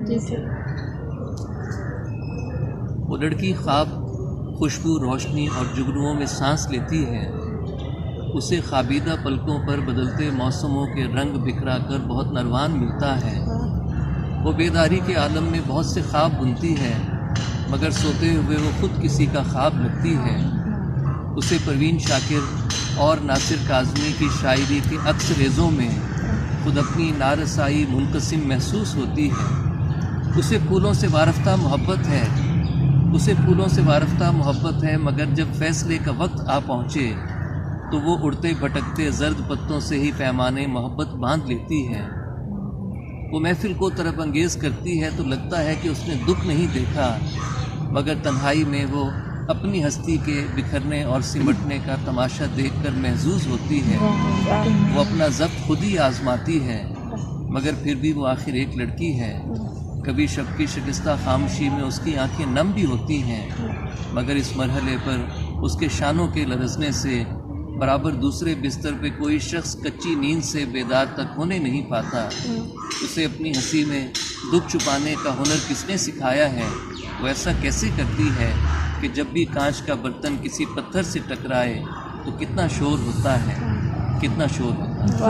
جی سر۔ وہ لڑکی خواب خوشبو، روشنی اور جگنوؤں میں سانس لیتی ہے۔ اسے خوابیدہ پلکوں پر بدلتے موسموں کے رنگ بکھرا کر بہت نروان ملتا ہے۔ وہ بیداری کے عالم میں بہت سے خواب بنتی ہے، مگر سوتے ہوئے وہ خود کسی کا خواب لگتی ہے۔ اسے پروین شاکر اور ناصر کاظمی کی شاعری کے عکس ریزوں میں خود اپنی نارسائی منقسم محسوس ہوتی ہے۔ اسے پھولوں سے وارفتہ محبت ہے، مگر جب فیصلے کا وقت آ پہنچے تو وہ اڑتے بھٹکتے زرد پتوں سے ہی پیمانے محبت باندھ لیتی ہے۔ وہ محفل کو طرب انگیز کرتی ہے تو لگتا ہے کہ اس نے دکھ نہیں دیکھا، مگر تنہائی میں وہ اپنی ہستی کے بکھرنے اور سمٹنے کا تماشا دیکھ کر محظوظ ہوتی ہے۔ وہ اپنا ضبط خود ہی آزماتی ہے، مگر پھر بھی وہ آخر ایک لڑکی ہے۔ کبھی شب کی شکستہ خاموشی میں اس کی آنکھیں نم بھی ہوتی ہیں، مگر اس مرحلے پر اس کے شانوں کے لرزنے سے برابر دوسرے بستر پہ کوئی شخص کچی نیند سے بیدار تک ہونے نہیں پاتا۔ اسے اپنی ہنسی میں دکھ چھپانے کا ہنر کس نے سکھایا ہے؟ وہ ایسا کیسے کرتی ہے کہ جب بھی کانچ کا برتن کسی پتھر سے ٹکرائے تو کتنا شور ہوتا ہے، کتنا شور ہوتا ہے۔